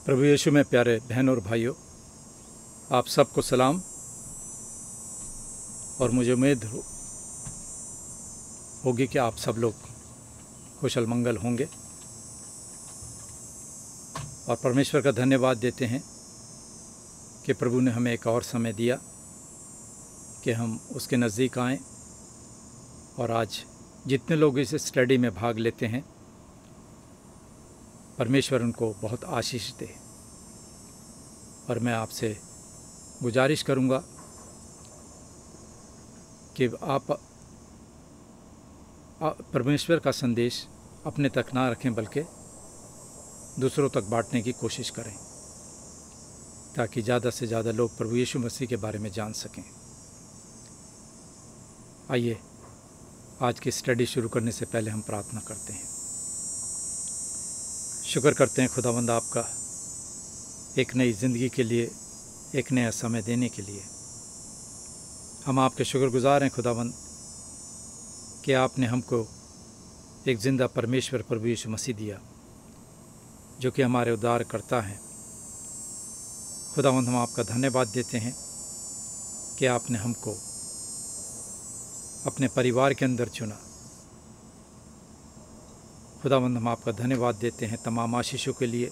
प्रभु यीशु में प्यारे बहन और भाइयों, आप सबको सलाम। और मुझे उम्मीद होगी कि आप सब लोग कुशल मंगल होंगे और परमेश्वर का धन्यवाद देते हैं कि प्रभु ने हमें एक और समय दिया कि हम उसके नज़दीक आएँ। और आज जितने लोग इस स्टडी में भाग लेते हैं, परमेश्वर उनको बहुत आशीष दे। और मैं आपसे गुजारिश करूंगा कि आप परमेश्वर का संदेश अपने तक ना रखें, बल्कि दूसरों तक बांटने की कोशिश करें, ताकि ज़्यादा से ज़्यादा लोग प्रभु यीशु मसीह के बारे में जान सकें। आइए आज की स्टडी शुरू करने से पहले हम प्रार्थना करते हैं। शुक्र करते हैं खुदावंद आपका एक नई ज़िंदगी के लिए, एक नया समय देने के लिए। हम आपके शुक्रगुजार हैं खुदावंद कि आपने हमको एक ज़िंदा परमेश्वर प्रभु यीशु मसीह दिया, जो कि हमारे उद्धार करता है। खुदावंद हम आपका धन्यवाद देते हैं कि आपने हमको अपने परिवार के अंदर चुना। खुदावंद हम आपका धन्यवाद देते हैं तमाम आशीषों के लिए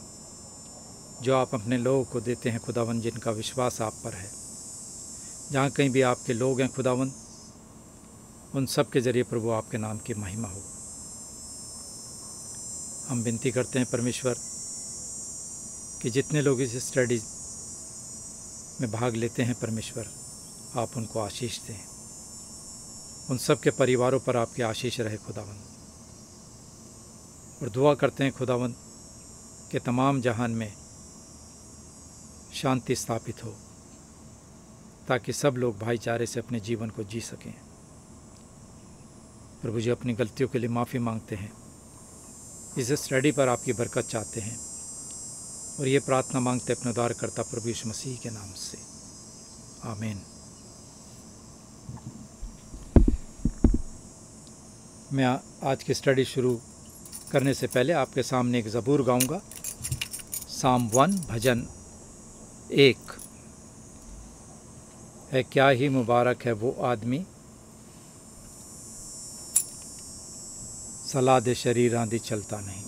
जो आप अपने लोगों को देते हैं खुदावंद, जिनका विश्वास आप पर है। जहाँ कहीं भी आपके लोग हैं खुदावंद, उन सब के ज़रिए प्रभु आपके नाम की महिमा हो। हम विनती करते हैं परमेश्वर कि जितने लोग इस स्टडी में भाग लेते हैं परमेश्वर, आप उनको आशीष दें। उन सब के परिवारों पर आपकी आशीष रहे खुदावंद। और दुआ करते हैं खुदावंद कि तमाम जहान में शांति स्थापित हो, ताकि सब लोग भाईचारे से अपने जीवन को जी सकें। प्रभु जी, अपनी गलतियों के लिए माफ़ी मांगते हैं। इस स्टडी पर आपकी बरकत चाहते हैं और ये प्रार्थना मांगते अपने उद्धारकर्ता प्रभु यीशु मसीह के नाम से, आमीन। मैं आज की स्टडी शुरू करने से पहले आपके सामने एक ज़बूर गाऊंगा। साम 1 भजन 1 है, क्या ही मुबारक है वो आदमी, सलाह दे शरीर आंधी चलता नहीं।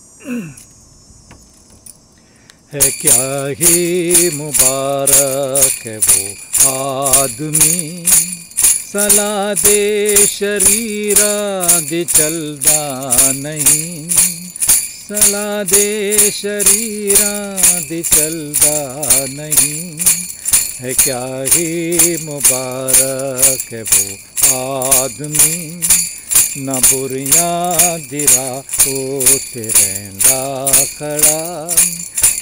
है क्या ही मुबारक है वो आदमी, सलाह दे शरीर आंधी चलता नहीं। सलाह दे शरीर आंधी चलता नहीं। है क्या ही मुबारक है वो आदमी, न बुरियां दिरा होते रहंदा खड़ा।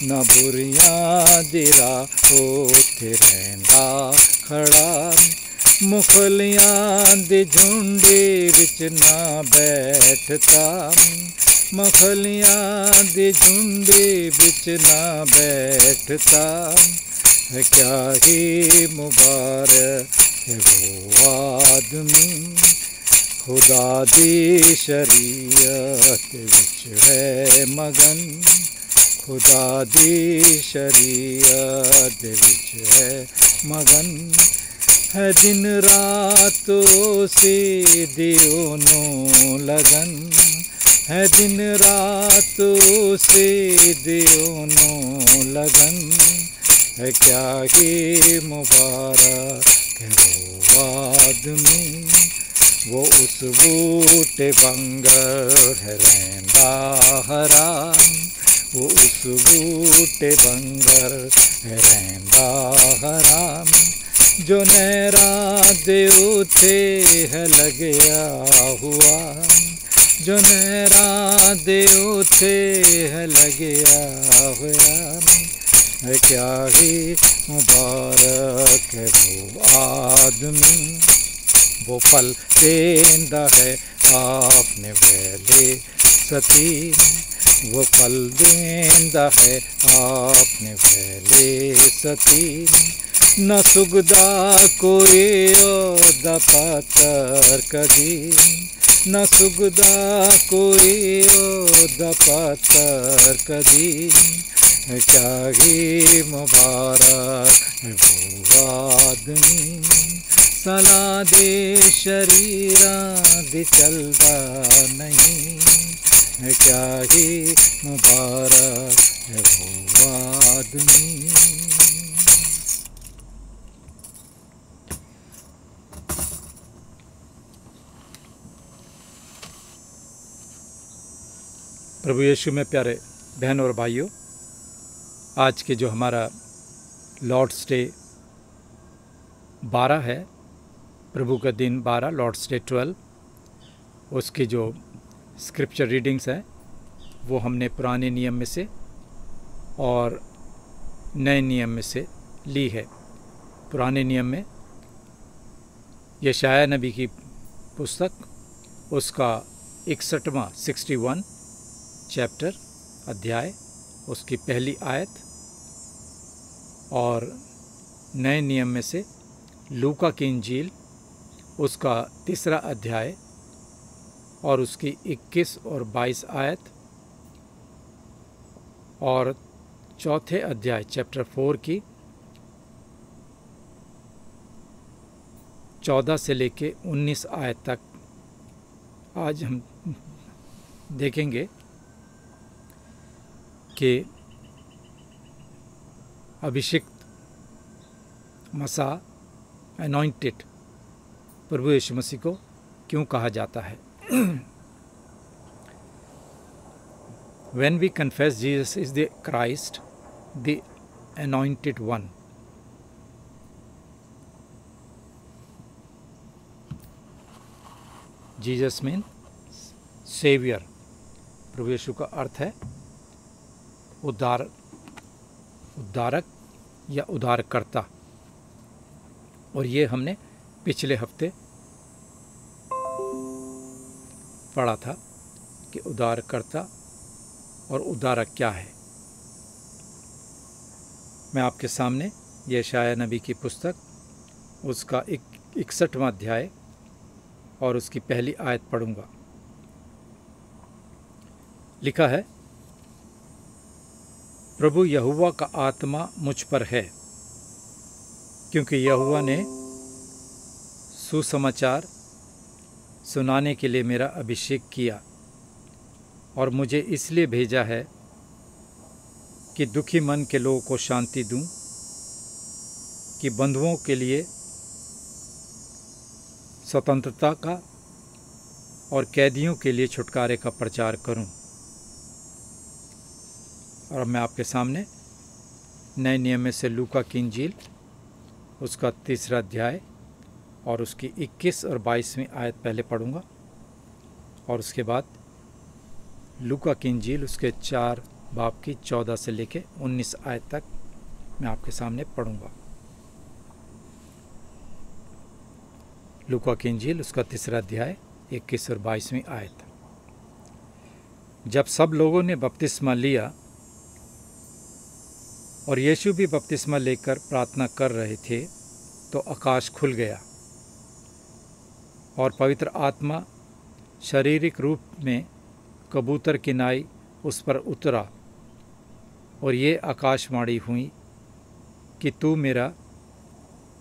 न बुरियां दिरा होते रहंदा खड़ा। मुखलियां दे झुंडे विच ना बैठता। मुखलियां दे झुंडे विच ना बैठता। है क्या ही मुबारक है वो आदमी, खुदा दी शरीयत विच है मगन। खुदा दी शरीयत विच है मगन। है दिन रात से दियो नो लगन। है दिन रात से दियो नो लगन। है क्या ही मुबारक है वो आदमी, वो उस बूटे बंगर है रहंदा हरा। वो उस बूटे बंगर है रहंदा हरा। जो नहरा दे उथे है लगया हुआ। जो नहरा दे उथे है लगया हुआ। है क्या ही मुबारक है वो आदमी, वो फल देंदा है आपने वेले सती। वो फल देंदा है आपने वेले सती। न सुगदा कोई ओदा पातर कदी। न सुगदा कोई ओदा पातर कदी। क्या ही मुबारक है वो आदमी, सलाह दे शरीरा दी चलदा नहीं, क्या ही मुबारक है वो आदमी। प्रभु यीशु में प्यारे बहन और भाइयों, आज के जो हमारा लॉर्ड्स डे 12 है, प्रभु का दिन 12, लॉर्ड्स डे 12, उसकी जो स्क्रिप्चर रीडिंग्स हैं वो हमने पुराने नियम में से और नए नियम में से ली है। पुराने नियम में यशायाह नबी की पुस्तक, उसका 61वां 61 चैप्टर अध्याय, उसकी पहली आयत, और नए नियम में से लूका की इंजील, उसका 3रा अध्याय और उसकी 21 और 22 आयत, और चौथे अध्याय चैप्टर 4 की 14 से लेके 19 आयत तक आज हम देखेंगे कि अभिषिक्त मसा अनॉइंटेड प्रभु यीशु मसीह को क्यों कहा जाता है। When we confess Jesus is the Christ, the anointed one, Jesus means Savior। प्रभु यीशु का अर्थ है उद्धारक या उद्धारकर्ता, और ये हमने पिछले हफ्ते पढ़ा था कि उद्धारकर्ता और उद्धारक क्या है। मैं आपके सामने यशायाह नबी की पुस्तक, उसका 61वां अध्याय और उसकी पहली आयत पढ़ूंगा। लिखा है, प्रभु यहोवा का आत्मा मुझ पर है, क्योंकि यहोवा ने सुसमाचार सुनाने के लिए मेरा अभिषेक किया, और मुझे इसलिए भेजा है कि दुखी मन के लोगों को शांति दूं, कि बंधुओं के लिए स्वतंत्रता का और कैदियों के लिए छुटकारे का प्रचार करूं। और मैं आपके सामने नए नियम में से लूका की इंजील, उसका 3रा अध्याय और उसकी 21 और 22वीं आयत पहले पढ़ूंगा, और उसके बाद लूका की इंजील, उसके 4 बाब की 14 से लेके 19 आयत तक मैं आपके सामने पढ़ूंगा। लूका की इंजील, उसका 3रा अध्याय 21 और 22वीं आयत। जब सब लोगों ने बपतिस्मा लिया और यीशु भी बपतिस्मा लेकर प्रार्थना कर रहे थे, तो आकाश खुल गया और पवित्र आत्मा शारीरिक रूप में कबूतर की नाई उस पर उतरा, और ये आकाशवाणी हुई कि तू मेरा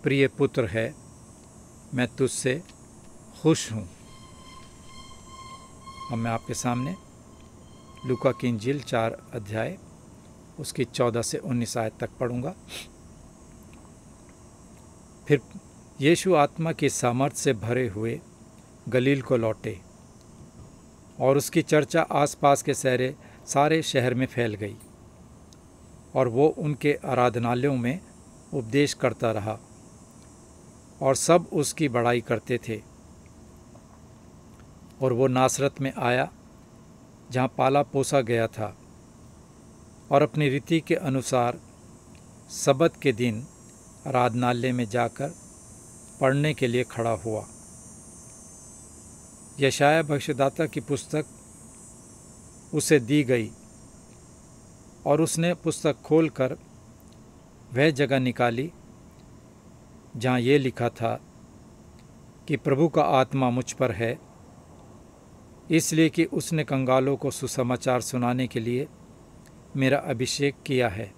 प्रिय पुत्र है, मैं तुझसे खुश हूँ। अब मैं आपके सामने लूका की इंजील 4 अध्याय, उसकी 14 से 19 आयत तक पढ़ूंगा। फिर यीशु आत्मा की सामर्थ से भरे हुए गलील को लौटे, और उसकी चर्चा आसपास के सारे शहर में फैल गई, और वो उनके आराधनालयों में उपदेश करता रहा, और सब उसकी बड़ाई करते थे। और वो नासरत में आया, जहाँ पाला पोसा गया था, और अपनी रीति के अनुसार सबत के दिन आराधनालय में जाकर पढ़ने के लिए खड़ा हुआ। यशायाह भविष्यद्वक्ता की पुस्तक उसे दी गई, और उसने पुस्तक खोलकर वह जगह निकाली जहाँ ये लिखा था कि प्रभु का आत्मा मुझ पर है, इसलिए कि उसने कंगालों को सुसमाचार सुनाने के लिए मेरा अभिषेक किया है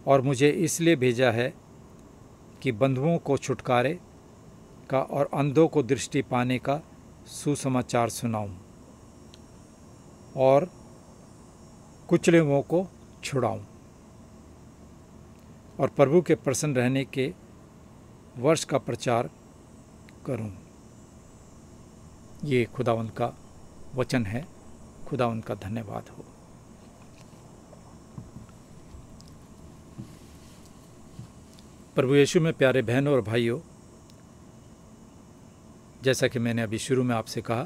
और मुझे इसलिए भेजा है कि बंधुओं को छुटकारे का और अंधों को दृष्टि पाने का सुसमाचार सुनाऊं और कुचले हुओं को छुड़ाऊं और प्रभु के प्रसन्न रहने के वर्ष का प्रचार करूं। ये खुदावंद का वचन है। खुदावंद का धन्यवाद हो। प्रभु यीशु में प्यारे बहनों और भाइयों, जैसा कि मैंने अभी शुरू में आपसे कहा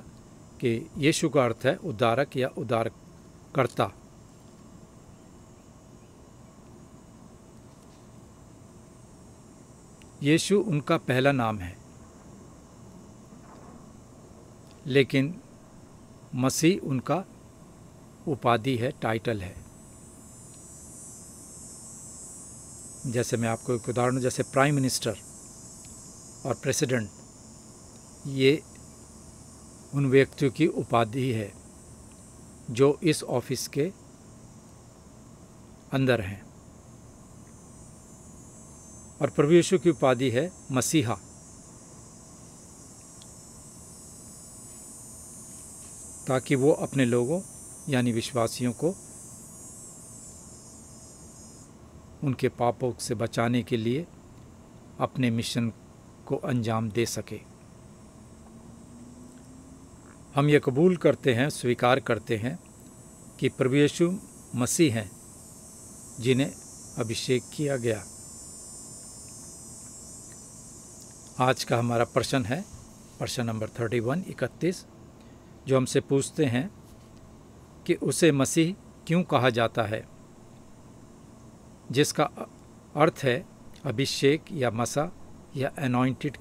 कि यीशु का अर्थ है उद्धारक या उद्धारकर्ता। यीशु उनका पहला नाम है, लेकिन मसीह उनका उपाधि है, टाइटल है। जैसे मैं आपको एक उदाहरण, जैसे प्राइम मिनिस्टर और प्रेसिडेंट, ये उन व्यक्तियों की उपाधि है जो इस ऑफिस के अंदर हैं। और प्रभु यीशु की उपाधि है मसीहा। ताकि वो अपने लोगों यानी विश्वासियों को उनके पापों से बचाने के लिए अपने मिशन को अंजाम दे सके। हम ये कबूल करते हैं, स्वीकार करते हैं कि प्रभु यीशु मसीह हैं जिन्हें अभिषेक किया गया। आज का हमारा प्रश्न है प्रश्न नंबर 31, जो हमसे पूछते हैं कि उसे मसीह क्यों कहा जाता है, जिसका अर्थ है अभिषेक या मसा या अनॉइंटेड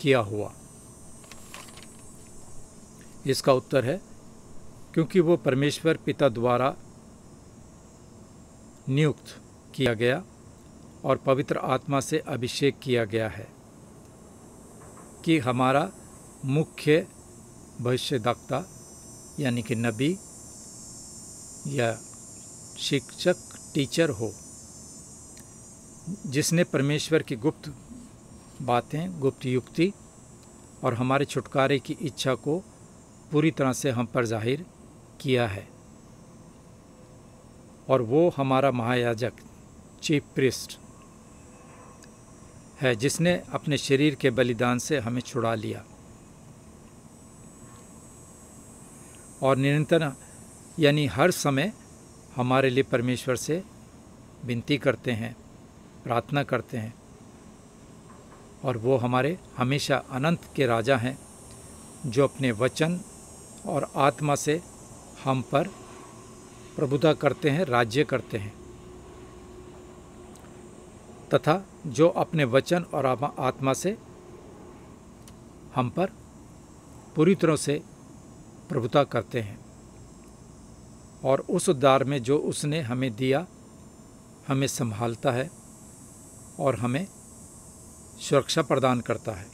किया हुआ। इसका उत्तर है क्योंकि वो परमेश्वर पिता द्वारा नियुक्त किया गया और पवित्र आत्मा से अभिषेक किया गया है कि हमारा मुख्य भविष्यद्वक्ता यानी कि नबी या शिक्षक, टीचर हो, जिसने परमेश्वर की गुप्त बातें, गुप्त युक्ति और हमारे छुटकारे की इच्छा को पूरी तरह से हम पर जाहिर किया है। और वो हमारा महायाजक, चीफ प्रीस्ट है, जिसने अपने शरीर के बलिदान से हमें छुड़ा लिया। और निरंतर यानी हर समय हमारे लिए परमेश्वर से विनती करते हैं, प्रार्थना करते हैं। और वो हमारे हमेशा अनंत के राजा हैं, जो अपने वचन और आत्मा से हम पर प्रभुता करते हैं, राज्य करते हैं, तथा जो अपने वचन और आत्मा से हम पर पूरी तरह से प्रभुता करते हैं। और उस उद्धार में जो उसने हमें दिया, हमें संभालता है और हमें सुरक्षा प्रदान करता है।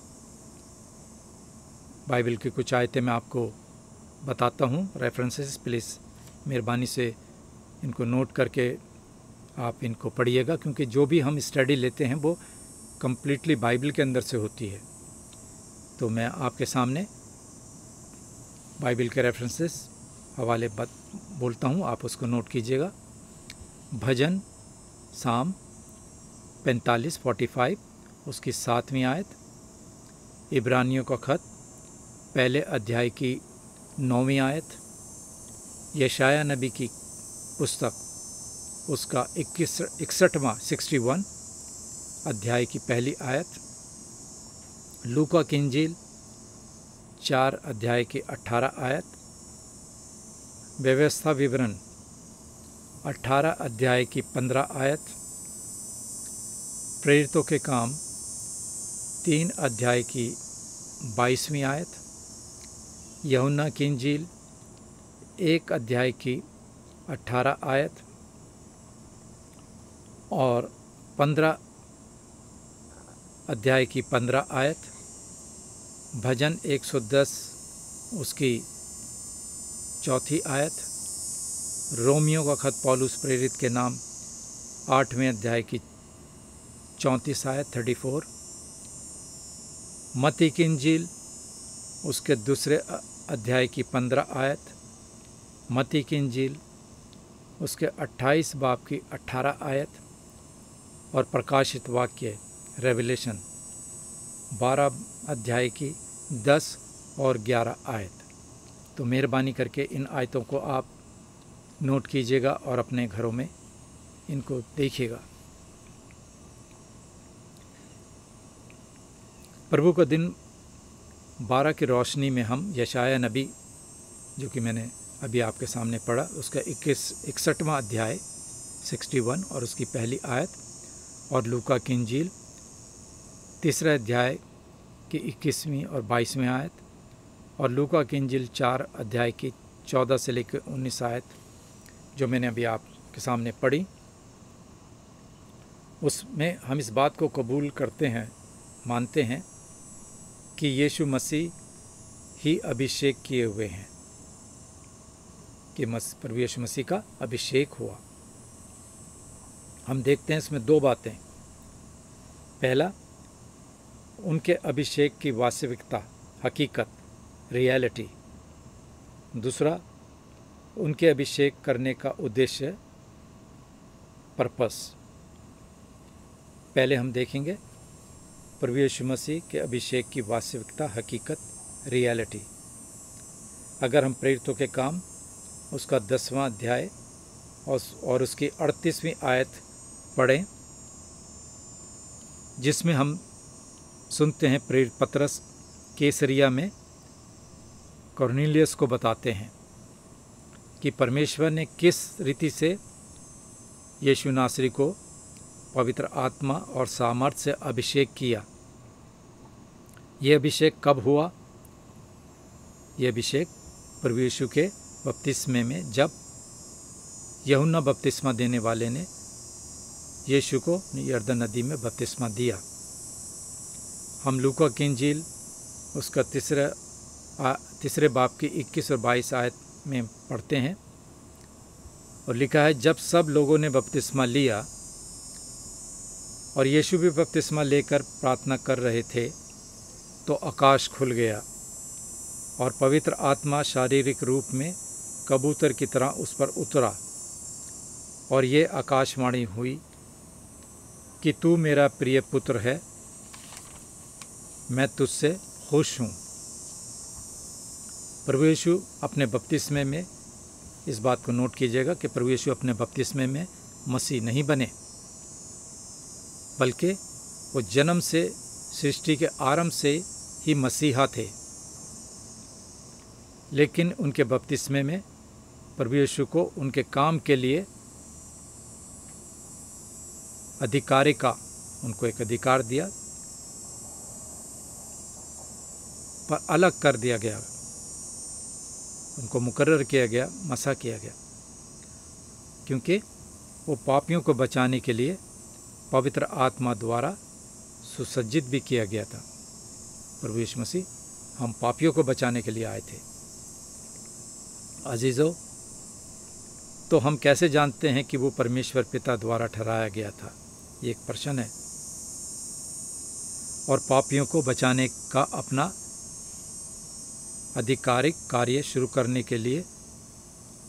बाइबल की कुछ आयतें मैं आपको बताता हूँ, रेफरेंसेस, प्लीज़ मेहरबानी से इनको नोट करके आप इनको पढ़िएगा, क्योंकि जो भी हम स्टडी लेते हैं वो कम्प्लीटली बाइबल के अंदर से होती है। तो मैं आपके सामने बाइबल के रेफरेंसेस हवाले बोलता हूँ, आप उसको नोट कीजिएगा। भजन साम 45 उसकी 7वीं आयत, इब्रानियों का खत पहले अध्याय की 9वीं आयत, यशाया नबी की पुस्तक उसका 61वां 61 अध्याय की पहली आयत, लूका की इंजील 4 अध्याय की 18 आयत, व्यवस्था विवरण 18 अध्याय की 15 आयत, प्रेरितों के काम 3 अध्याय की 22वीं आयत, यूहन्ना की इंजील 1 अध्याय की 18 आयत और 15 अध्याय की 15 आयत, भजन 110 उसकी 4थी आयत, रोमियो का खत पौलुस प्रेरित के नाम 8वें अध्याय की 34 आयत 34, मत्ती की इंजील उसके 2 अध्याय की 15 आयत, मत्ती की इंजील उसके 28 बाब की 18 आयत और प्रकाशित वाक्य रेवलेशन 12 अध्याय की 10 और 11 आयत। तो मेहरबानी करके इन आयतों को आप नोट कीजिएगा और अपने घरों में इनको देखिएगा। प्रभु का दिन 12 की रोशनी में हम यशाया नबी, जो कि मैंने अभी आपके सामने पढ़ा, उसका 61वां अध्याय 61 और उसकी पहली आयत, और लूका की इंजील 3 अध्याय की 21वीं और 22वीं आयत, और लूका की इंजील 4 अध्याय की 14 से लेकर 19 आयत जो मैंने अभी आपके सामने पढ़ी, उसमें हम इस बात को कबूल करते हैं, मानते हैं कि यीशु मसीह ही अभिषेक किए हुए हैं, कि प्रभु यीशु मसीह का अभिषेक हुआ। हम देखते हैं इसमें 2 बातें। पहला, उनके अभिषेक की वास्तविकता, हकीकत, रियलिटी। दूसरा, उनके अभिषेक करने का उद्देश्य, पर्पस। पहले हम देखेंगे प्रभु यीशु मसीह के अभिषेक की वास्तविकता, हकीकत, रियलिटी। अगर हम प्रेरितों के काम उसका 10वां अध्याय और उसकी 38वीं आयत पढ़ें, जिसमें हम सुनते हैं प्रेरित पतरस कैसरिया में कॉर्नेलियस को बताते हैं कि परमेश्वर ने किस रीति से यीशु नासरी को पवित्र आत्मा और सामर्थ से अभिषेक किया। ये अभिषेक कब हुआ? ये अभिषेक प्रभु यीशु के बपतिस्मे में, जब यूहन्ना बपतिस्मा देने वाले ने यीशु को यरदन नदी में बपतिस्मा दिया। हम लूका की इंजील उसका 3 बाब की 21 और 22 आयत में पढ़ते हैं, और लिखा है, जब सब लोगों ने बपतिस्मा लिया और यीशु भी बपतिस्मा लेकर प्रार्थना कर रहे थे, तो आकाश खुल गया और पवित्र आत्मा शारीरिक रूप में कबूतर की तरह उस पर उतरा, और ये आकाशवाणी हुई कि तू मेरा प्रिय पुत्र है, मैं तुझसे खुश हूँ। प्रभु यीशु अपने बपतिस्मे में, इस बात को नोट कीजिएगा कि प्रभु यीशु अपने बपतिस्मे में मसीह नहीं बने, बल्कि वो जन्म से, सृष्टि के आरंभ से ही मसीहा थे। लेकिन उनके बपतिस्मे में प्रभु यीशु को उनके काम के लिए अधिकारी का, उनको एक अधिकार दिया, पर अलग कर दिया गया, उनको मुकर्रर किया गया, मसा किया गया, क्योंकि वो पापियों को बचाने के लिए पवित्र आत्मा द्वारा सुसज्जित भी किया गया था। प्रभु यीशु मसीह हम पापियों को बचाने के लिए आए थे। अजीजों, तो हम कैसे जानते हैं कि वो परमेश्वर पिता द्वारा ठहराया गया था? ये एक प्रश्न है। और पापियों को बचाने का अपना आधिकारिक कार्य शुरू करने के लिए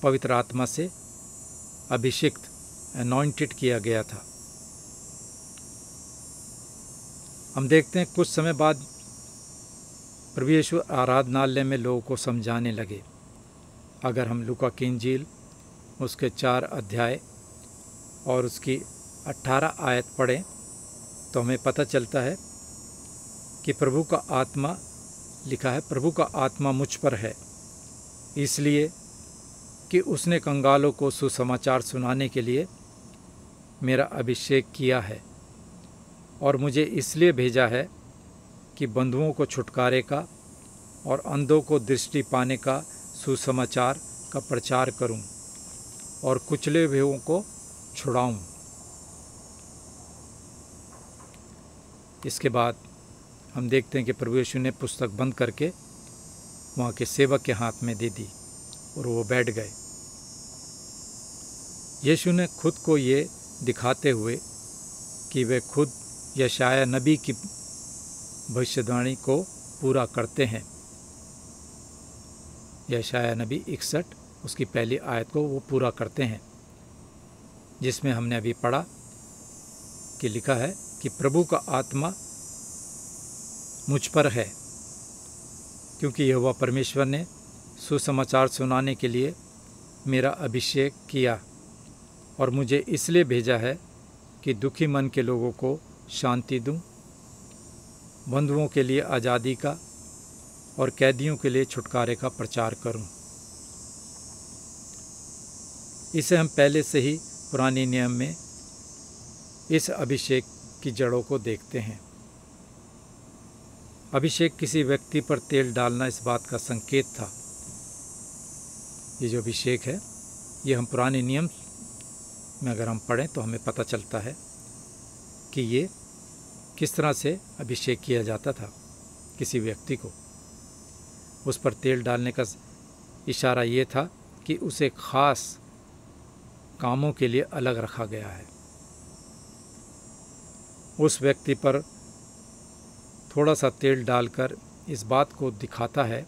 पवित्र आत्मा से अभिषिक्त, अनॉइंटेड किया गया था। हम देखते हैं कुछ समय बाद प्रभु यीशु आराधनालय में लोगों को समझाने लगे। अगर हम लूका की इंजील उसके 4 अध्याय और उसकी 18 आयत पढ़ें, तो हमें पता चलता है कि प्रभु का आत्मा, लिखा है, प्रभु का आत्मा मुझ पर है, इसलिए कि उसने कंगालों को सुसमाचार सुनाने के लिए मेरा अभिषेक किया है, और मुझे इसलिए भेजा है कि बंधुओं को छुटकारे का और अंधों को दृष्टि पाने का सुसमाचार का प्रचार करूं, और कुचले हुओं को छुड़ाऊं। इसके बाद हम देखते हैं कि प्रभु यीशु ने पुस्तक बंद करके वहाँ के सेवक के हाथ में दे दी और वो बैठ गए। यीशु ने खुद को ये दिखाते हुए कि वे खुद यशाया नबी की भविष्यवाणी को पूरा करते हैं। यशाया नबी 61 उसकी पहली आयत को वो पूरा करते हैं, जिसमें हमने अभी पढ़ा कि लिखा है कि प्रभु का आत्मा मुझ पर है, क्योंकि यहोवा परमेश्वर ने सुसमाचार सुनाने के लिए मेरा अभिषेक किया और मुझे इसलिए भेजा है कि दुखी मन के लोगों को शांति दूं, बंधुओं के लिए आज़ादी का और कैदियों के लिए छुटकारे का प्रचार करूं। इसे हम पहले से ही पुराने नियम में इस अभिषेक की जड़ों को देखते हैं। अभिषेक किसी व्यक्ति पर तेल डालना इस बात का संकेत था। ये जो अभिषेक है, ये हम पुराने नियम में अगर हम पढ़ें तो हमें पता चलता है कि ये किस तरह से अभिषेक किया जाता था। किसी व्यक्ति को उस पर तेल डालने का इशारा ये था कि उसे खास कामों के लिए अलग रखा गया है। उस व्यक्ति पर थोड़ा सा तेल डालकर इस बात को दिखाता है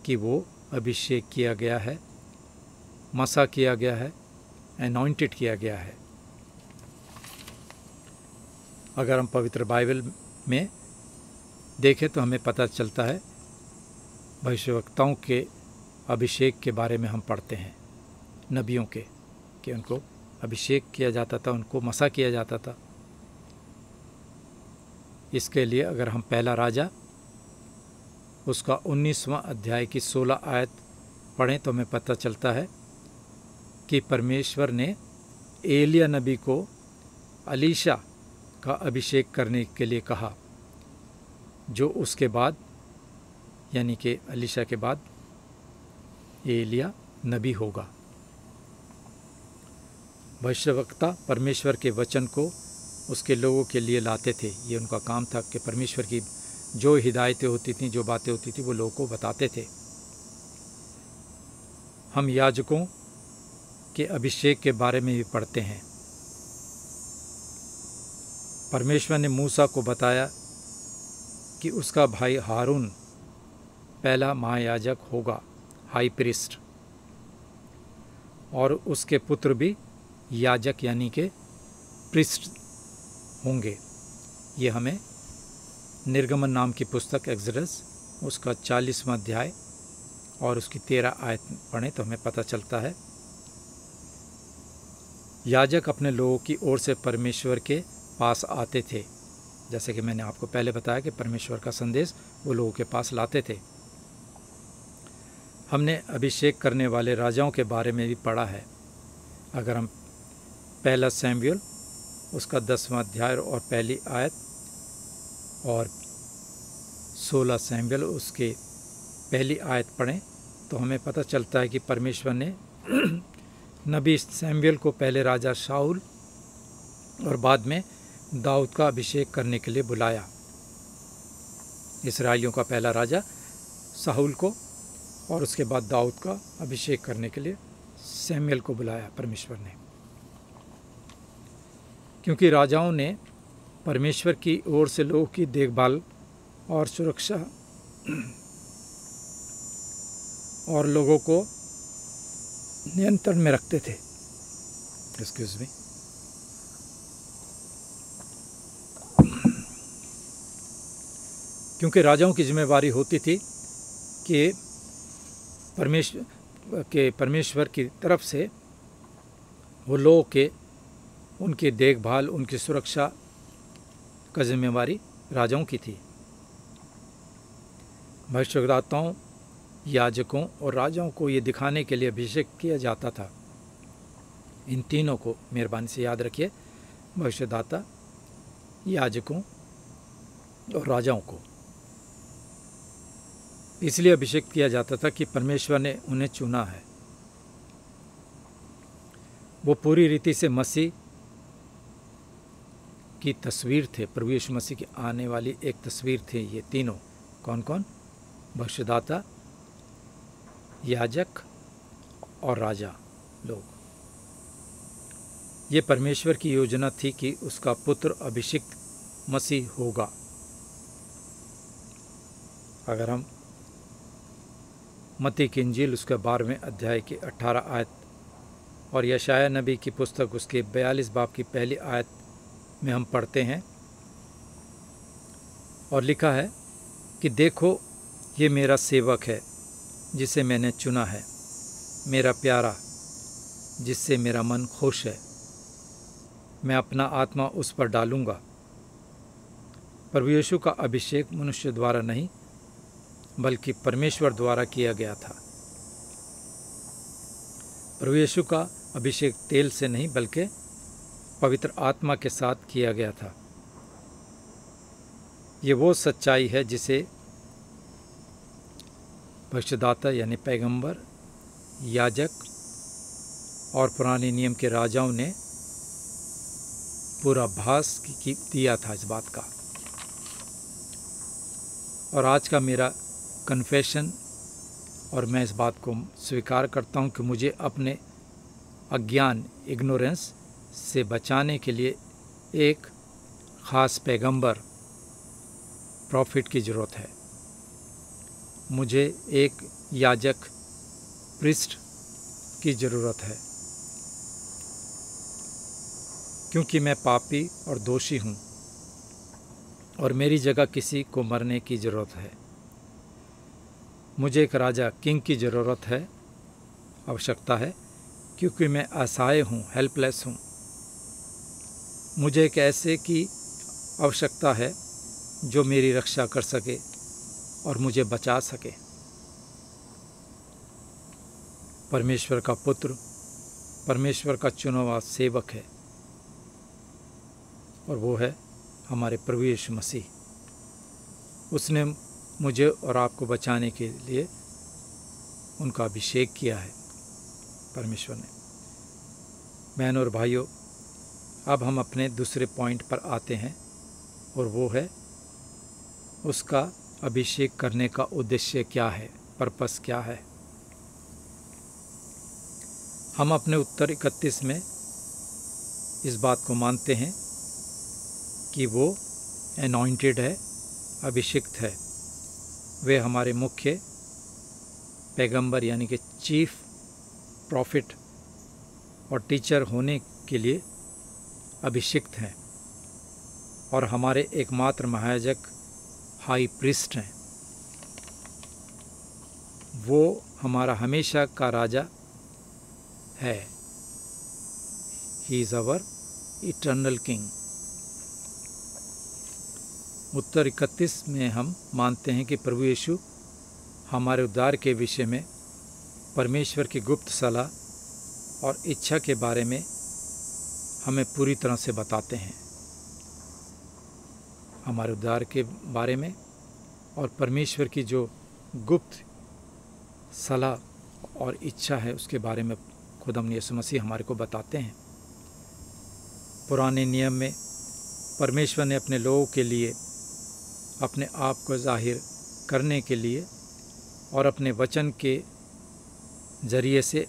कि वो अभिषेक किया गया है, मसा किया गया है, एनॉइंटेड किया गया है। अगर हम पवित्र बाइबल में देखें तो हमें पता चलता है, भविष्यवक्ताओं के अभिषेक के बारे में हम पढ़ते हैं, नबियों के, कि उनको अभिषेक किया जाता था, उनको मसा किया जाता था। इसके लिए अगर हम पहला राजा उसका 19वां अध्याय की 16 आयत पढ़ें तो हमें पता चलता है कि परमेश्वर ने एलिया नबी को अलीशा का अभिषेक करने के लिए कहा, जो उसके बाद यानी कि अलीशा के बाद एलिया नबी होगा। भविष्यवक्ता परमेश्वर के वचन को उसके लोगों के लिए लाते थे। ये उनका काम था कि परमेश्वर की जो हिदायतें होती थीं, जो बातें होती थी, वो लोगों को बताते थे। हम याजकों के अभिषेक के बारे में भी पढ़ते हैं। परमेश्वर ने मूसा को बताया कि उसका भाई हारून पहला महायाजक होगा, हाई प्रीस्ट, और उसके पुत्र भी याजक यानी के प्रीस्ट होंगे। ये हमें निर्गमन नाम की पुस्तक एक्सोडस उसका 40वां अध्याय और उसकी 13 आयत पढ़ें तो हमें पता चलता है। याजक अपने लोगों की ओर से परमेश्वर के पास आते थे, जैसे कि मैंने आपको पहले बताया कि परमेश्वर का संदेश वो लोगों के पास लाते थे। हमने अभिषेक करने वाले राजाओं के बारे में भी पढ़ा है। अगर हम पहला सैमुएल उसका 10वां अध्याय और पहली आयत और 16 सैमुएल उसके पहली आयत पढ़ें तो हमें पता चलता है कि परमेश्वर ने नबी सैमुएल को पहले राजा शाऊल और बाद में दाऊद का अभिषेक करने के लिए बुलाया। इस्राएलियों का पहला राजा शाऊल को और उसके बाद दाऊद का अभिषेक करने के लिए सैमुएल को बुलाया परमेश्वर ने, क्योंकि राजाओं ने परमेश्वर की ओर से लोगों की देखभाल और सुरक्षा और लोगों को नियंत्रण में रखते थे। Excuse me. क्योंकि राजाओं की जिम्मेवारी होती थी कि परमेश्वर की तरफ से वो लोगों के उनकी देखभाल, उनकी सुरक्षा का जिम्मेवारी राजाओं की थी। भविष्यवक्ताओं, याजकों और राजाओं को ये दिखाने के लिए अभिषेक किया जाता था। इन तीनों को मेहरबानी से याद रखिए, भविष्यदाता, याजकों और राजाओं को इसलिए अभिषेक किया जाता था कि परमेश्वर ने उन्हें चुना है। वो पूरी रीति से मसीह की तस्वीर थे, प्रभु यीशु मसीह की आने वाली एक तस्वीर थी। ये तीनों कौन कौन? भविष्यदाता, याजक और राजा लोग। ये परमेश्वर की योजना थी कि उसका पुत्र अभिषिक्त मसीह होगा। अगर हम मत्ती की इंजील उसके 12वें अध्याय की 18 आयत और यशाया नबी की पुस्तक उसके 42 बाब की पहली आयत में हम पढ़ते हैं, और लिखा है कि देखो ये मेरा सेवक है जिसे मैंने चुना है, मेरा प्यारा जिससे मेरा मन खुश है। मैं अपना आत्मा उस पर डालूंगा। प्रभु यीशु का अभिषेक मनुष्य द्वारा नहीं बल्कि परमेश्वर द्वारा किया गया था। प्रभु यीशु का अभिषेक तेल से नहीं बल्कि पवित्र आत्मा के साथ किया गया था। ये वो सच्चाई है जिसे भविष्यदाता यानी पैगंबर, याजक और पुराने नियम के राजाओं ने पूरा भास दिया था इस बात का। और आज का मेरा कन्फेशन, और मैं इस बात को स्वीकार करता हूँ कि मुझे अपने अज्ञान, इग्नोरेंस से बचाने के लिए एक ख़ास पैगंबर, प्रॉफिट की ज़रूरत है। मुझे एक याजक, प्रीस्ट की ज़रूरत है, क्योंकि मैं पापी और दोषी हूँ और मेरी जगह किसी को मरने की ज़रूरत है। मुझे एक राजा, किंग की ज़रूरत है, आवश्यकता है, क्योंकि मैं असहाय हूँ, हेल्पलेस हूँ। मुझे एक ऐसे की आवश्यकता है जो मेरी रक्षा कर सके और मुझे बचा सके। परमेश्वर का पुत्र, परमेश्वर का चुना हुआ सेवक है, और वो है हमारे प्रभु यीशु मसीह। उसने मुझे और आपको बचाने के लिए उनका अभिषेक किया है परमेश्वर ने। बहनों और भाइयों, अब हम अपने दूसरे पॉइंट पर आते हैं, और वो है उसका अभिषेक करने का उद्देश्य क्या है, पर्पस क्या है। हम अपने उत्तर 31 में इस बात को मानते हैं कि वो एनॉइंटेड है, अभिषिक्त है। वे हमारे मुख्य पैगंबर यानी कि चीफ प्रॉफिट और टीचर होने के लिए अभिषिक्त हैं, और हमारे एकमात्र महायाजक, हाई प्रीस्ट हैं। वो हमारा हमेशा का राजा है। He is our eternal king. उत्तर 31 में हम मानते हैं कि प्रभु यीशु हमारे उद्धार के विषय में परमेश्वर की गुप्त सलाह और इच्छा के बारे में हमें पूरी तरह से बताते हैं। हमारे उद्धार के बारे में और परमेश्वर की जो गुप्त सलाह और इच्छा है उसके बारे में खुदावंद यीशु मसीह हमारे को बताते हैं। पुराने नियम में परमेश्वर ने अपने लोगों के लिए अपने आप को जाहिर करने के लिए और अपने वचन के ज़रिए से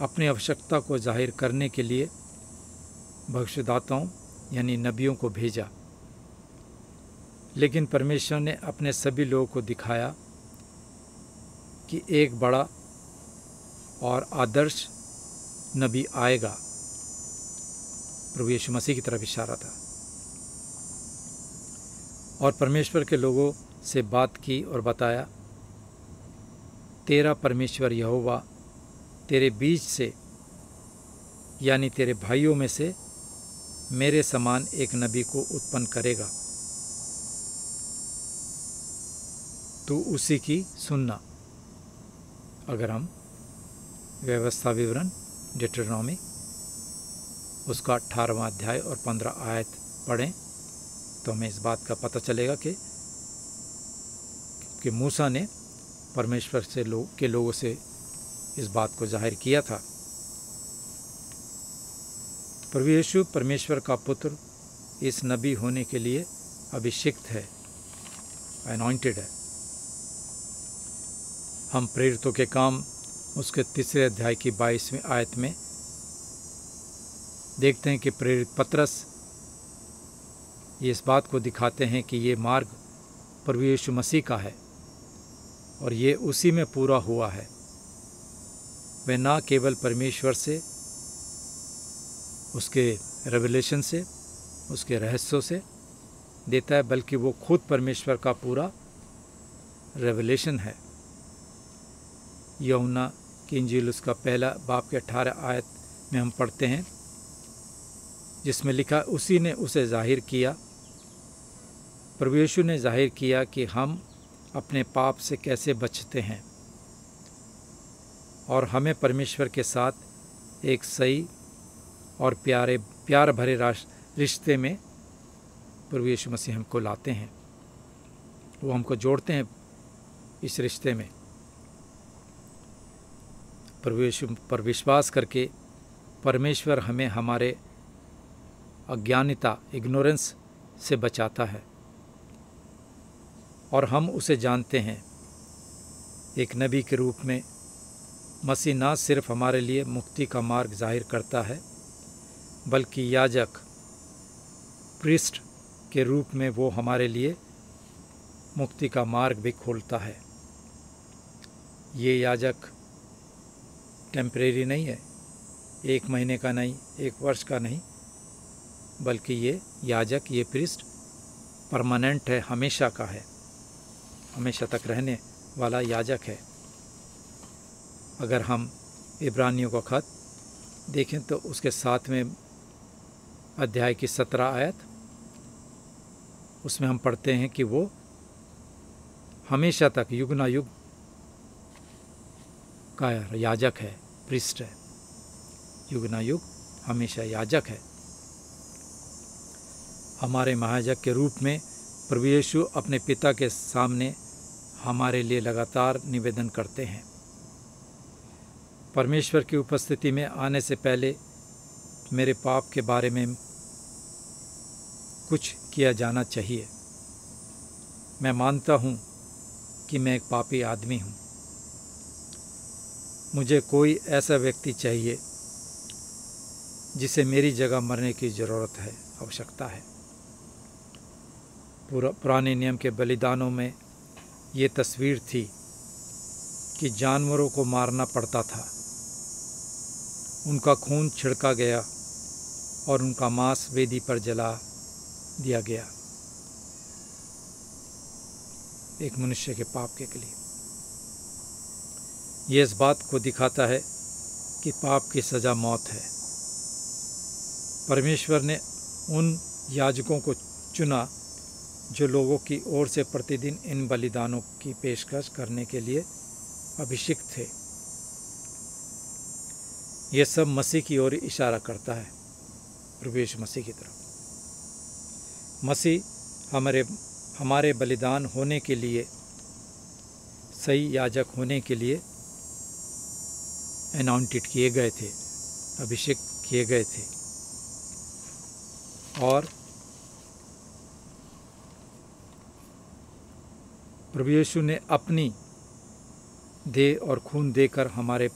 अपनी आवश्यकता को जाहिर करने के लिए भविष्यदाताओं यानी नबियों को भेजा। लेकिन परमेश्वर ने अपने सभी लोगों को दिखाया कि एक बड़ा और आदर्श नबी आएगा। प्रभु यीशु मसीह की तरफ इशारा था, और परमेश्वर के लोगों से बात की और बताया, तेरा परमेश्वर यहोवा तेरे बीच से यानी तेरे भाइयों में से मेरे समान एक नबी को उत्पन्न करेगा, तू उसी की सुनना। अगर हम व्यवस्था विवरण डिटरनॉमी उसका 18वां अध्याय और 15 आयत पढ़ें तो हमें इस बात का पता चलेगा कि मूसा ने परमेश्वर से लोगों से इस बात को जाहिर किया था। प्रभु यीशु परमेश्वर का पुत्र इस नबी होने के लिए अभिषिक्त है, अनॉइंटेड है। हम प्रेरितों के काम उसके 3 अध्याय की 22वीं आयत में देखते हैं कि प्रेरित पतरस ये इस बात को दिखाते हैं कि ये मार्ग प्रभु यीशु मसीह का है और ये उसी में पूरा हुआ है। वह ना केवल परमेश्वर से, उसके रेवलेशन से, उसके रहस्यों से देता है, बल्कि वो खुद परमेश्वर का पूरा रेवलेशन है। यूहन्ना की इंजील उसका पहला बाब के 18 आयत में हम पढ़ते हैं, जिसमें लिखा, उसी ने उसे जाहिर किया, प्रभु यीशु ने जाहिर किया कि हम अपने पाप से कैसे बचते हैं और हमें परमेश्वर के साथ एक सही और प्यार भरे रिश्ते में प्रभु यीशु मसीह हमको लाते हैं। वो हमको जोड़ते हैं इस रिश्ते में। प्रभु यीशु पर विश्वास करके परमेश्वर हमें हमारे अज्ञानता, इग्नोरेंस से बचाता है और हम उसे जानते हैं। एक नबी के रूप में मसीह ना सिर्फ हमारे लिए मुक्ति का मार्ग जाहिर करता है, बल्कि याजक, प्रीस्ट के रूप में वो हमारे लिए मुक्ति का मार्ग भी खोलता है। ये याजक टेम्परेरी नहीं है, 1 महीने का नहीं, 1 वर्ष का नहीं, बल्कि ये याजक, ये प्रीस्ट परमानेंट है, हमेशा का है, हमेशा तक रहने वाला याजक है। अगर हम इब्रानियों का खत देखें तो उसके 7वें अध्याय की 17 आयत, उसमें हम पढ़ते हैं कि वो हमेशा तक युग ना युग का याजक है, प्रीस्ट है, युग ना युग हमेशा याजक है। हमारे महायाजक के रूप में प्रभु यीशु अपने पिता के सामने हमारे लिए लगातार निवेदन करते हैं। परमेश्वर की उपस्थिति में आने से पहले मेरे पाप के बारे में कुछ किया जाना चाहिए। मैं मानता हूँ कि मैं एक पापी आदमी हूँ। मुझे कोई ऐसा व्यक्ति चाहिए जिसे मेरी जगह मरने की ज़रूरत है, आवश्यकता है। पुराने नियम के बलिदानों में ये तस्वीर थी कि जानवरों को मारना पड़ता था, उनका खून छिड़का गया और उनका मांस वेदी पर जला दिया गया, एक मनुष्य के पाप के लिए। ये इस बात को दिखाता है कि पाप की सज़ा मौत है। परमेश्वर ने उन याजकों को चुना जो लोगों की ओर से प्रतिदिन इन बलिदानों की पेशकश करने के लिए अभिषिक्त थे। यह सब मसीह की ओर इशारा करता है, प्रभु यीशु मसीह की तरफ। मसीह हमारे बलिदान होने के लिए, सही याजक होने के लिए अनॉइंटेड किए गए थे, अभिषेक किए गए थे। और प्रभु यीशु ने अपनी देह और खून देकर हमारे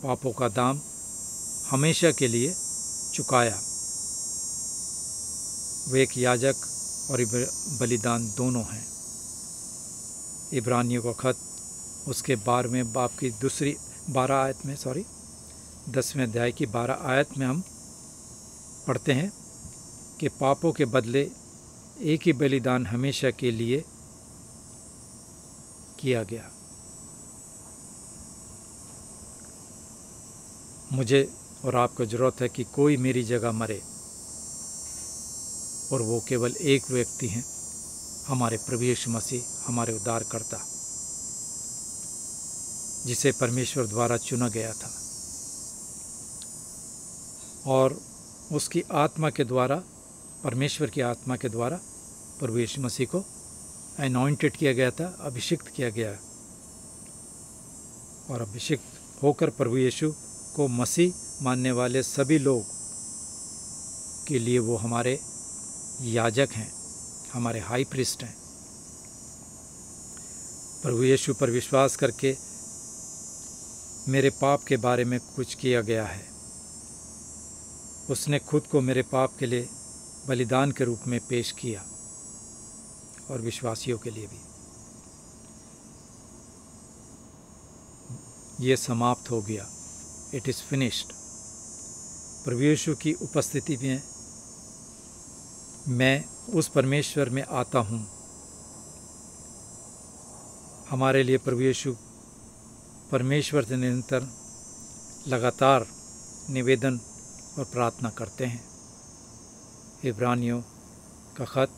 पापों का दाम हमेशा के लिए चुकाया। वे एक याजक और बलिदान दोनों हैं। इब्रानियों का खत उसके 12वें बाब की 10वें अध्याय की 12 आयत में हम पढ़ते हैं कि पापों के बदले एक ही बलिदान हमेशा के लिए किया गया। मुझे और आपको ज़रूरत है कि कोई मेरी जगह मरे, और वो केवल एक व्यक्ति हैं, हमारे प्रभु यीशु मसीह, हमारे उद्धारकर्ता, जिसे परमेश्वर द्वारा चुना गया था और उसकी आत्मा के द्वारा, परमेश्वर की आत्मा के द्वारा प्रभु यीशु मसीह को अनॉइंटेड किया गया था, अभिषिक्त किया गया। और अभिषिक्त होकर प्रभु यीशु को मसीह मानने वाले सभी लोग के लिए वो हमारे याजक हैं, हमारे हाई प्रीस्ट हैं। प्रभु यीशु पर विश्वास करके मेरे पाप के बारे में कुछ किया गया है, उसने खुद को मेरे पाप के लिए बलिदान के रूप में पेश किया और विश्वासियों के लिए भी। ये समाप्त हो गया, इट इज़ फिनिश्ड। प्रभु यीशु की उपस्थिति में मैं उस परमेश्वर में आता हूँ। हमारे लिए प्रभु यीशु परमेश्वर से निरंतर लगातार निवेदन और प्रार्थना करते हैं। इब्रानियों का ख़त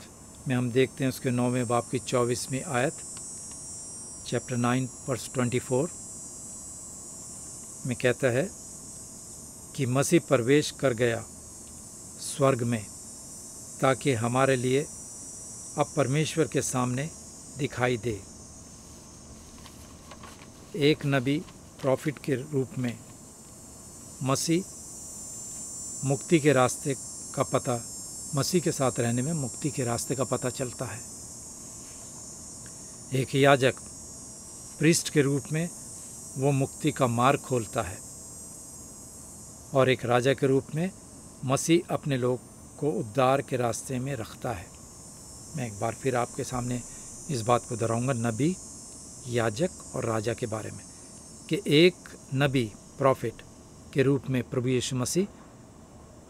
में हम देखते हैं उसके 9वें बाब की 24वीं आयत, चैप्टर 9 वर्स 24 में कहता है कि मसीह प्रवेश कर गया स्वर्ग में ताकि हमारे लिए अब परमेश्वर के सामने दिखाई दे। एक नबी प्रॉफिट के रूप में मसीह मुक्ति के रास्ते का पता, मसीह के साथ रहने में मुक्ति के रास्ते का पता चलता है। एक याजक प्रीस्ट के रूप में वो मुक्ति का मार्ग खोलता है और एक राजा के रूप में मसीह अपने लोग को उद्धार के रास्ते में रखता है। मैं एक बार फिर आपके सामने इस बात को दोहराऊंगा, नबी, याजक और राजा के बारे में, कि एक नबी प्रॉफिट के रूप में प्रभु यीशु मसीह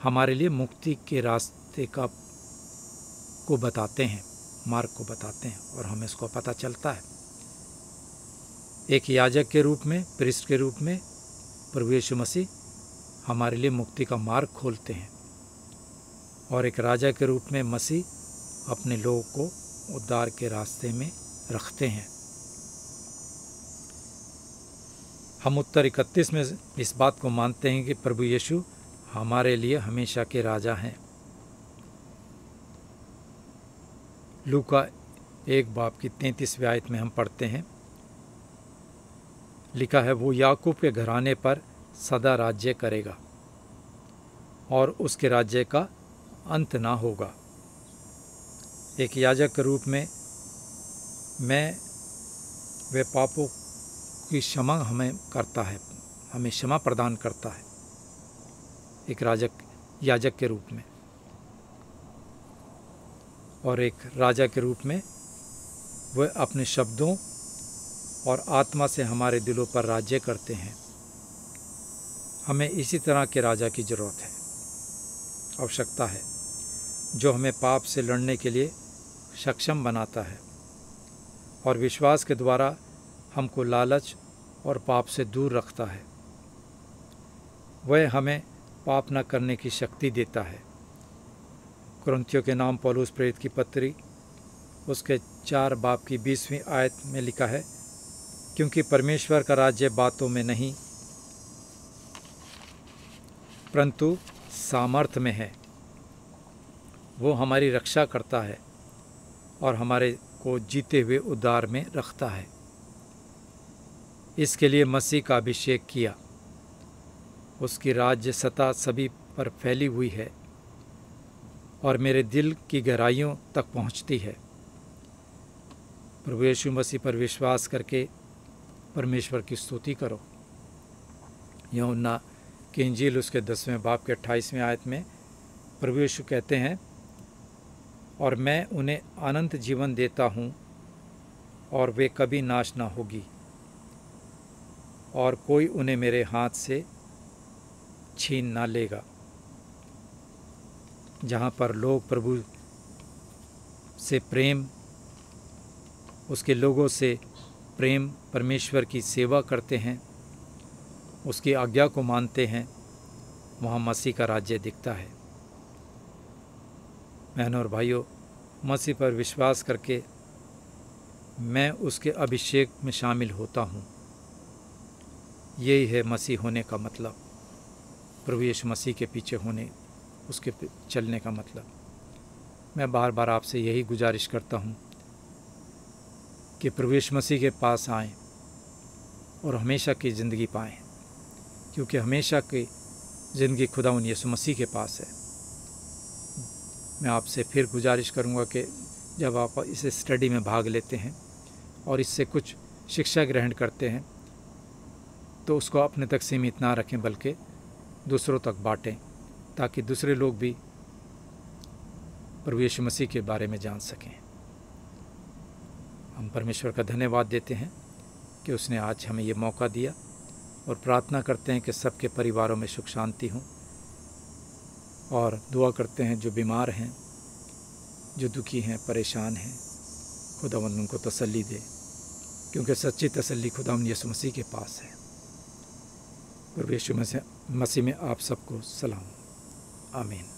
हमारे लिए मुक्ति के रास्ते को बताते हैं, मार्ग को बताते हैं और हमें इसको पता चलता है। एक याजक के रूप में, प्रीस्ट के रूप में प्रभु यीशु मसीह हमारे लिए मुक्ति का मार्ग खोलते हैं और एक राजा के रूप में मसीह अपने लोगों को उद्धार के रास्ते में रखते हैं। हम उत्तर 31 में इस बात को मानते हैं कि प्रभु यीशु हमारे लिए हमेशा के राजा हैं। लूका 1 बाब की 33वीं आयत में हम पढ़ते हैं, लिखा है, वो याकूब के घराने पर सदा राज्य करेगा और उसके राज्य का अंत ना होगा। एक याजक के रूप में मैं वे पापों की क्षमा हमें करता है, हमें क्षमा प्रदान करता है एक याजक के रूप में, और एक राजा के रूप में वह अपने शब्दों और आत्मा से हमारे दिलों पर राज्य करते हैं। हमें इसी तरह के राजा की ज़रूरत है, आवश्यकता है, जो हमें पाप से लड़ने के लिए सक्षम बनाता है और विश्वास के द्वारा हमको लालच और पाप से दूर रखता है। वह हमें पाप न करने की शक्ति देता है। कुरिन्थियों के नाम पौलुस प्रेरित की पत्री उसके 4 बाब की 20वीं आयत में लिखा है, क्योंकि परमेश्वर का राज्य बातों में नहीं परंतु सामर्थ्य में है। वो हमारी रक्षा करता है और हमारे को जीते हुए उद्धार में रखता है। इसके लिए मसीह का अभिषेक किया। उसकी राज्य सत्ता सभी पर फैली हुई है और मेरे दिल की गहराइयों तक पहुंचती है। प्रभु यीशु मसीह पर विश्वास करके परमेश्वर की स्तुति करो। यूहन्ना की इंजील उसके 10वें बाब के 28वें आयत में प्रभु यीशु कहते हैं, और मैं उन्हें अनंत जीवन देता हूँ और वे कभी नाश ना होगी और कोई उन्हें मेरे हाथ से छीन ना लेगा। जहाँ पर लोग प्रभु से प्रेम, उसके लोगों से प्रेम, परमेश्वर की सेवा करते हैं, उसकी आज्ञा को मानते हैं, वहाँ मसीह का राज्य दिखता है। बहनों और भाइयों, मसीह पर विश्वास करके मैं उसके अभिषेक में शामिल होता हूँ। यही है मसीह होने का मतलब, प्रभु यीशु मसीह के पीछे होने, उसके चलने का मतलब। मैं बार बार आपसे यही गुजारिश करता हूँ कि प्रभु यीशु मसीह के पास आएं और हमेशा की ज़िंदगी पाएं, क्योंकि हमेशा की ज़िंदगी खुदावंद यीशु मसीह के पास है। मैं आपसे फिर गुजारिश करूंगा कि जब आप इस स्टडी में भाग लेते हैं और इससे कुछ शिक्षा ग्रहण करते हैं तो उसको अपने तक सीमित ना रखें, बल्कि दूसरों तक बांटें ताकि दूसरे लोग भी प्रभु यीशु मसीह के बारे में जान सकें। हम परमेश्वर का धन्यवाद देते हैं कि उसने आज हमें ये मौका दिया और प्रार्थना करते हैं कि सबके परिवारों में सुख शांति हो, और दुआ करते हैं जो बीमार हैं, जो दुखी हैं, परेशान हैं, खुदावंद उनको तसल्ली दे, क्योंकि सच्ची तसल्ली खुदावंद यीशु मसीह के पास है। प्रभु यीशु मसीह में आप सबको सलाम। आमीन।